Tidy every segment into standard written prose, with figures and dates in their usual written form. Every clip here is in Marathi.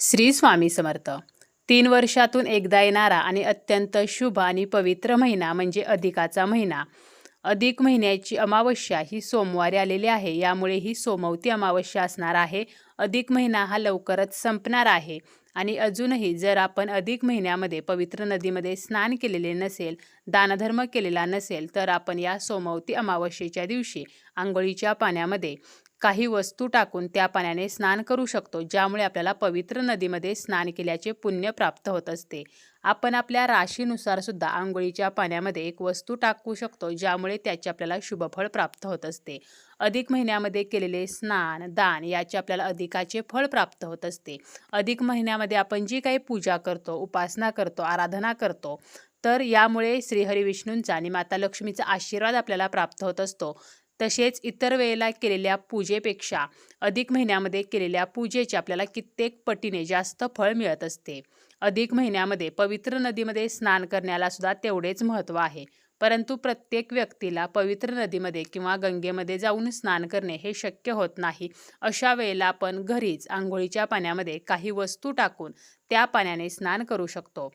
श्री स्वामी समर्थ. 3 वर्षातून एकदा येणारा आणि अत्यंत शुभ आणि पवित्र महिना म्हणजे अधिकाचा महिना. अधिक महिन्याची अमावस्या ही सोमवारी आलेली आहे, यामुळे ही सोमवती अमावस्या असणार आहे. अधिक महिना हा लवकरच संपणार आहे आणि अजूनही जर आपण अधिक महिन्यामध्ये पवित्र नदीमध्ये स्नान केलेले नसेल, दानधर्म केलेला नसेल, तर आपण या सोमवती अमावस्येच्या दिवशी अंघोळीच्या पाण्यामध्ये काही वस्तू टाकून त्या पाण्याने स्नान करू शकतो, ज्यामुळे आपल्याला पवित्र नदीमध्ये स्नान केल्याचे पुण्य प्राप्त होत असते. आपण आपल्या राशीनुसार सुद्धा अंघोळीच्या पाण्यामध्ये एक वस्तू टाकू शकतो, ज्यामुळे त्याचे आपल्याला शुभफळ प्राप्त होत असते. अधिक महिन्यामध्ये केलेले स्नान दान याचे आपल्याला अधिकाचे फळ प्राप्त होत असते. अधिक महिन्यामध्ये आपण जी काही पूजा करतो, उपासना करतो, आराधना करतो, तर यामुळे श्रीहरी विष्णूंचा आणि माता लक्ष्मीचा आशीर्वाद आपल्याला प्राप्त होत असतो. तसेच इतर वेळेला केलेल्या पूजेपेक्षा अधिक महिन्यामध्ये केलेल्या पूजेचे आपल्याला कित्येक पटीने जास्त फळ मिळत असते. अधिक महिन्यामध्ये पवित्र नदीमध्ये स्नान करण्याला सुद्धा तेवढेच महत्त्व आहे. परंतु प्रत्येक व्यक्तीला पवित्र नदीमध्ये किंवा गंगेमध्ये जाऊन स्नान करणे हे शक्य होत नाही. अशा वेळेला आपण घरीच अंघोळीच्या पाण्यामध्ये काही वस्तू टाकून त्या पाण्याने स्नान करू शकतो.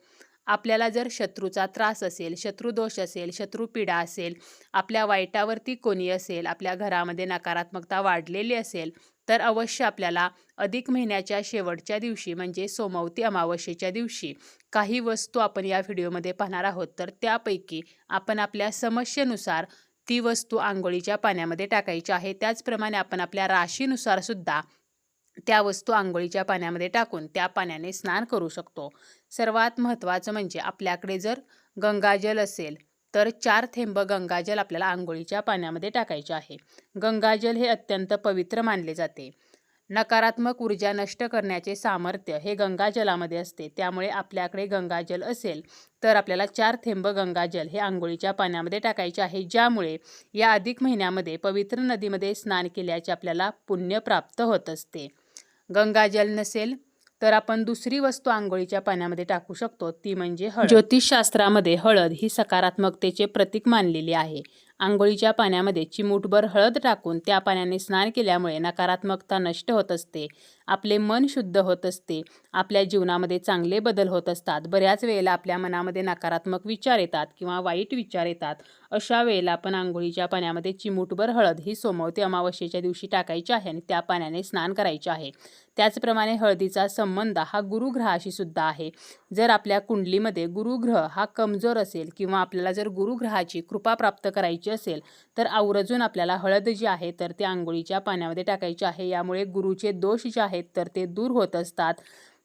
आपल्याला जर शत्रूचा त्रास असेल, शत्रुदोष असेल, शत्रुपीडा असेल, आपल्या वाईटावरती कोणी असेल, आपल्या घरामध्ये नकारात्मकता वाढलेली असेल, तर अवश्य आपल्याला अधिक महिन्याच्या शेवटच्या दिवशी म्हणजे सोमवती अमावस्येच्या दिवशी काही वस्तू आपण या व्हिडिओमध्ये पाहणार आहोत. तर त्यापैकी आपण आपल्या समस्येनुसार ती वस्तू अंघोळीच्या पाण्यामध्ये टाकायची आहे. त्याचप्रमाणे आपण आपल्या राशीनुसार सुद्धा त्या वस्तू अंघोळीच्या पाण्यामध्ये टाकून त्या पाण्याने स्नान करू शकतो. सर्वात महत्त्वाचं म्हणजे आपल्याकडे जर गंगाजल असेल तर 4 थेंब गंगाजल आपल्याला अंघोळीच्या पाण्यामध्ये टाकायचे आहे. गंगाजल हे अत्यंत पवित्र मानले जाते. नकारात्मक ऊर्जा नष्ट करण्याचे सामर्थ्य हे गंगाजलामध्ये असते. त्यामुळे आपल्याकडे गंगाजल असेल तर आपल्याला 4 थेंब गंगाजल हे अंघोळीच्या पाण्यामध्ये टाकायचे आहे, ज्यामुळे या अधिक महिन्यामध्ये पवित्र नदीमध्ये स्नान केल्याचे आपल्याला पुण्य प्राप्त होत असते. गंगाजल नसेल तर आपण दुसरी वस्तू अंघोळीच्या पाण्यामध्ये टाकू शकतो, ती म्हणजे हळद. ज्योतिषशास्त्रामध्ये हळद ही सकारात्मकतेचे प्रतीक मानलेली आहे. अंघोळीच्या पाण्यामध्ये चिमूटभर हळद टाकून त्या पाण्याने स्नान केल्यामुळे नकारात्मकता नष्ट होत असते, आपले मन शुद्ध होत असते, आपल्या जीवनामध्ये चांगले बदल होत असतात. बऱ्याच वेळेला आपल्या मनामध्ये नकारात्मक विचार येतात किंवा वाईट विचार येतात. अशा वेळेला आपण अंघोळीच्या पाण्यामध्ये चिमूटभर हळद ही सोमवती अमावस्येच्या दिवशी टाकायची आहे आणि त्या पाण्याने स्नान करायचे आहे. त्याचप्रमाणे हळदीचा संबंध हा गुरुग्रहाशी सुद्धा आहे. जर आपल्या कुंडलीमध्ये गुरुग्रह हा कमजोर असेल किंवा आपल्याला जर गुरुग्रहाची कृपा प्राप्त करायची असेल, तर आवर्जून आपल्याला हळद जी आहे तर ते अंघोळीच्या पाण्यामध्ये टाकायची आहे. यामुळे गुरुचे दोष जे आहेत तर ते दूर होत असतात.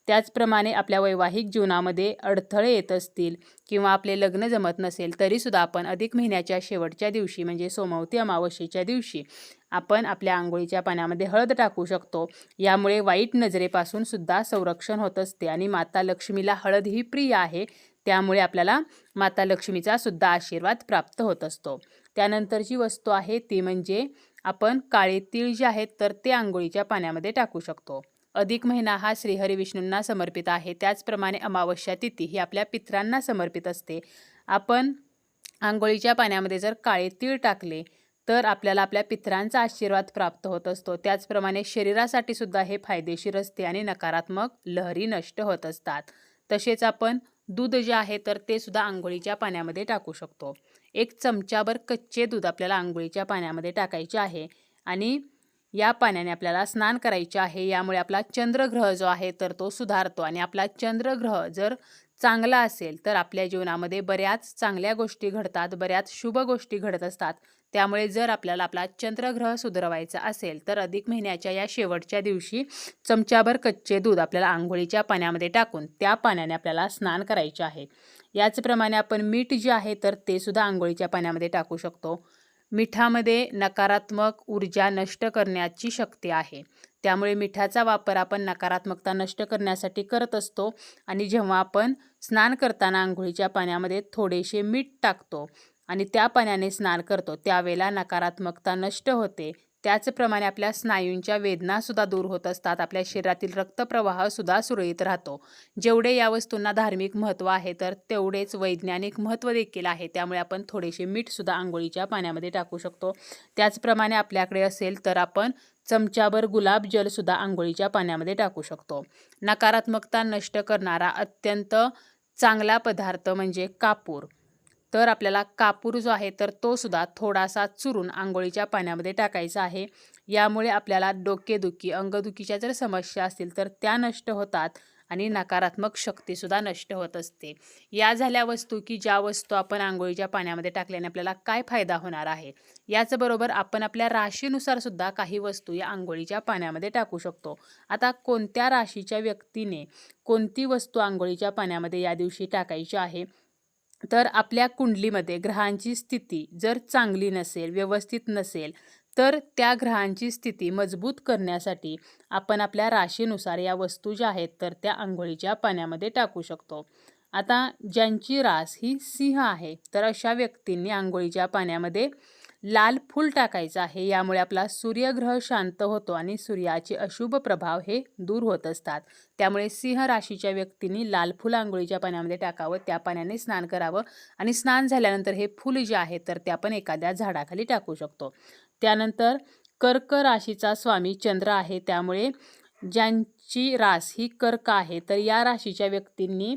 त्याचप्रमाणे आपल्या वैवाहिक जीवनामध्ये अडथळे येत असतील किंवा आपले लग्न जमत नसेल, तरीसुद्धा आपण अधिक महिन्याच्या शेवटच्या दिवशी म्हणजे सोमवती अमावस्येच्या दिवशी आपण आपल्या अंघोळीच्या पाण्यामध्ये हळद टाकू शकतो. यामुळे वाईट नजरेपासून सुद्धा संरक्षण होत असते आणि माता लक्ष्मीला हळद ही प्रिय आहे. त्यामुळे आपल्याला माता लक्ष्मीचा सुद्धा आशीर्वाद प्राप्त होत असतो. त्यानंतरची वस्तू आहे ती म्हणजे आपण काळे तीळ जे आहेत तर ते अंघोळीच्या पाण्यामध्ये टाकू शकतो. अधिक महिना हा श्रीहरी विष्णूंना समर्पित आहे. त्याचप्रमाणे अमावस्या तिथी ही आपल्या पितरांना समर्पित असते. आपण अंघोळीच्या पाण्यामध्ये जर काळे तीळ टाकले तर आपल्याला आपल्या पितरांचा आशीर्वाद प्राप्त होत असतो. त्याचप्रमाणे शरीरासाठी सुद्धा हे फायदेशीर असते आणि नकारात्मक लहरी नष्ट होत असतात. तसेच आपण दूध जे आहे तर ते सुद्धा अंघोळीच्या पाण्यामध्ये टाकू शकतो. 1 चमचाभर कच्चे दूध आपल्याला अंघोळीच्या पाण्यामध्ये टाकायचे आहे आणि या पाण्याने आपल्याला स्नान करायचे आहे. यामुळे आपला चंद्रग्रह जो आहे तर तो सुधारतो आणि आपला चंद्रग्रह जर चांगला असेल तर आपल्या जीवनामध्ये बऱ्याच चांगल्या गोष्टी घडतात, बऱ्याच शुभ गोष्टी घडत असतात. त्यामुळे जर आपल्याला आपला चंद्रग्रह सुधारवायचा असेल तर अधिक महिन्याच्या या शेवटच्या दिवशी चमचाभर कच्चे दूध आपल्याला अंघोळीच्या पाण्यामध्ये टाकून त्या पाण्याने आपल्याला स्नान करायचे आहे. याचप्रमाणे आपण मीठ जे आहे तर ते सुद्धा अंघोळीच्या पाण्यामध्ये टाकू शकतो. मिठामध्ये नकारात्मक ऊर्जा नष्ट करण्याची शक्ती आहे. त्यामुळे मिठाचा वापर आपण नकारात्मकता नष्ट करण्यासाठी करत असतो आणि जेव्हा आपण स्नान करताना अंघोळीच्या पाण्यामध्ये थोडेसे मीठ टाकतो आणि त्या पाण्याने स्नान करतो, त्यावेळेला नकारात्मकता नष्ट होते. त्याचप्रमाणे आपल्या स्नायूंच्या वेदनासुद्धा दूर होत असतात. आपल्या शरीरातील रक्तप्रवाहसुद्धा सुरळीत राहतो. जेवढे या वस्तूंना धार्मिक महत्त्व आहे तर तेवढेच वैज्ञानिक महत्त्व देखील आहे. त्यामुळे आपण थोडेसे मीठसुद्धा अंघोळीच्या पाण्यामध्ये टाकू शकतो. त्याचप्रमाणे आपल्याकडे असेल तर आपण चमच्याभर गुलाबजल सुद्धा आंघोळीच्या पाण्यामध्ये टाकू शकतो. नकारात्मकता नष्ट करणारा अत्यंत चांगला पदार्थ म्हणजे कापूर. तर आपल्याला कापूर जो आहे तर तो सुद्धा थोडासा चुरून आंघोळीच्या पाण्यामध्ये टाकायचा आहे. यामुळे आपल्याला डोकेदुखी, अंगदुखीच्या जर समस्या असतील तर त्या नष्ट होतात आणि नकारात्मक शक्तीसुद्धा नष्ट होत असते. या झाल्या वस्तू की ज्या वस्तू आपण आंघोळीच्या पाण्यामध्ये टाकल्याने आपल्याला काय फायदा होणार आहे. याचबरोबर आपण आपल्या राशीनुसार सुद्धा काही वस्तू या आंघोळीच्या पाण्यामध्ये टाकू शकतो. आता कोणत्या राशीच्या व्यक्तीने कोणती वस्तू आंघोळीच्या पाण्यामध्ये या दिवशी टाकायची आहे, तर आपल्या कुंडलीमध्ये ग्रहांची स्थिती जर चांगली नसेल, व्यवस्थित नसेल, तर त्या ग्रहांची स्थिती मजबूत करण्यासाठी आपण आपल्या राशीनुसार या वस्तू ज्या आहेत तर त्या आंघोळीच्या पाण्यामध्ये टाकू शकतो. आता ज्यांची रास ही सिंह आहे तर अशा व्यक्तींनी आंघोळीच्या पाण्यामध्ये लाल फूल टाकायचं आहे. यामुळे आपला सूर्यग्रह शांत होतो आणि सूर्याचे अशुभ प्रभाव हे दूर होत असतात. त्यामुळे सिंह राशीच्या व्यक्तींनी लाल फूल आंघोळीच्या पाण्यामध्ये टाकावं, त्या पाण्याने स्नान करावं आणि स्नान झाल्यानंतर हे फूल जे आहे तर ते आपण एखाद्या झाडाखाली टाकू शकतो. त्यानंतर कर्क राशीचा स्वामी चंद्र आहे. त्यामुळे ज्यांची रास ही कर्क आहे तर या राशीच्या व्यक्तींनी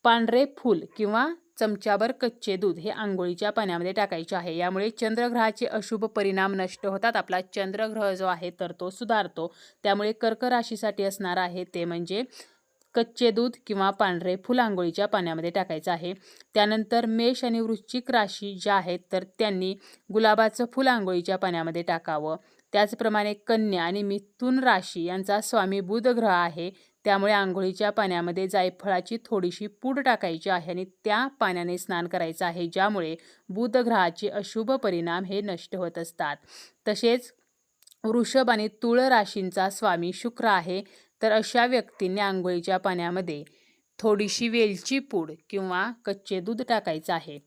पांढरे फूल किंवा चमच्याभर कच्चे दूध हे आंघोळीच्या पाण्यामध्ये टाकायचे आहे. यामुळे चंद्रग्रहाचे अशुभ परिणाम नष्ट होतात. आपला चंद्रग्रह जो आहे तर तो सुधारतो. त्यामुळे कर्क राशीसाठी असणार आहे ते म्हणजे कच्चे दूध किंवा पांढरे फूल आंघोळीच्या पाण्यामध्ये टाकायचं आहे. त्यानंतर मेष आणि वृश्चिक राशी ज्या आहेत तर त्यांनी गुलाबाचं फूल आंघोळीच्या पाण्यामध्ये टाकावं. त्याचप्रमाणे कन्या आणि मिथुन राशी यांचा स्वामी बुध ग्रह आहे. त्यामुळे आंघोळीच्या पाण्यामध्ये जायफळाची थोडीशी पूड टाकायची आहे आणि त्या पाण्याने स्नान करायचं आहे. ज्यामुळे बुध ग्रहाचे अशुभ परिणाम हे नष्ट होत असतात. तसेच वृषभ आणि तुळ राशींचा स्वामी शुक्र आहे. तर अशा व्यक्तींनी आंघोळीच्या पाण्यामध्ये थोडीशी वेलची पूड किंवा कच्चे दूध टाकायचं आहे.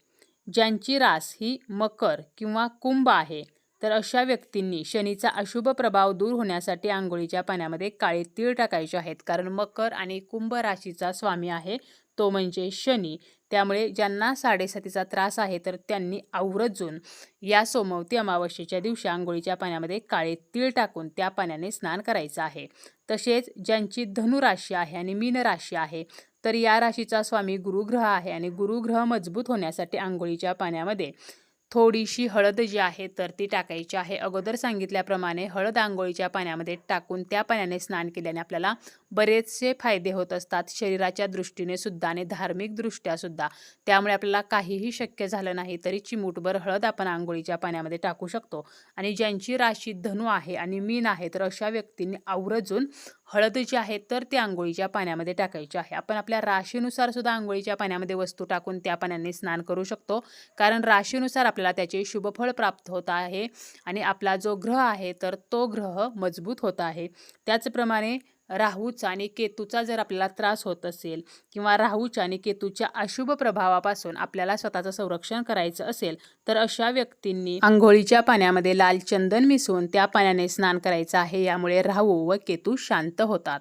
ज्यांची रास ही मकर किंवा कुंभ आहे तर अशा व्यक्तींनी शनीचा अशुभ प्रभाव दूर होण्यासाठी आंघोळीच्या पाण्यामध्ये काळे तीळ टाकायचे आहेत. कारण मकर आणि कुंभ राशीचा स्वामी आहे तो म्हणजे शनी. त्यामुळे ज्यांना साडेसातीचा त्रास आहे तर त्यांनी आवर्जून या सोमवती अमावस्येच्या दिवशी आंघोळीच्या पाण्यामध्ये काळे तीळ टाकून त्या पाण्याने स्नान करायचं आहे. तसेच ज्यांची धनु राशी आहे आणि मीन राशी आहे तर या राशीचा स्वामी गुरुग्रह आहे आणि गुरुग्रह मजबूत होण्यासाठी आंघोळीच्या पाण्यामध्ये थोडीशी हळद जी आहे तर ती टाकायची आहे. अगोदर सांगितल्याप्रमाणे हळद आंघोळीच्या पाण्यामध्ये टाकून त्या पाण्याने स्नान केल्याने आपल्याला बरेचसे फायदे होत असतात, शरीराच्या दृष्टीने सुद्धा आणि धार्मिक दृष्ट्या सुद्धा. त्यामुळे आपल्याला काहीही शक्य झालं नाही तरी चिमूटभर हळद आपण आंघोळीच्या पाण्यामध्ये टाकू शकतो. आणि ज्यांची राशी धनु आहे आणि मीन आहे तर अशा व्यक्तींनी आवर्जून हळद जी आहे तर ती आंघोळीच्या पाण्यामध्ये टाकायची आहे. आपण आपल्या राशीनुसार सुद्धा आंघोळीच्या पाण्यामध्ये वस्तू टाकून त्या पाण्याने स्नान करू शकतो. कारण राशीनुसार आपल्याला त्याचे शुभफळ प्राप्त होत आहे आणि आपला जो ग्रह आहे तर तो ग्रह मजबूत होत आहे. त्याचप्रमाणे राहूचा आणि केतूचा जर आपल्याला त्रास होत असेल किंवा राहूच्या आणि केतूच्या अशुभ प्रभावापासून आपल्याला स्वतःचं संरक्षण करायचं असेल तर अशा व्यक्तींनी आंघोळीच्या पाण्यामध्ये लाल चंदन मिसळून त्या पाण्याने स्नान करायचं आहे. यामुळे राहू व केतू शांत होतात.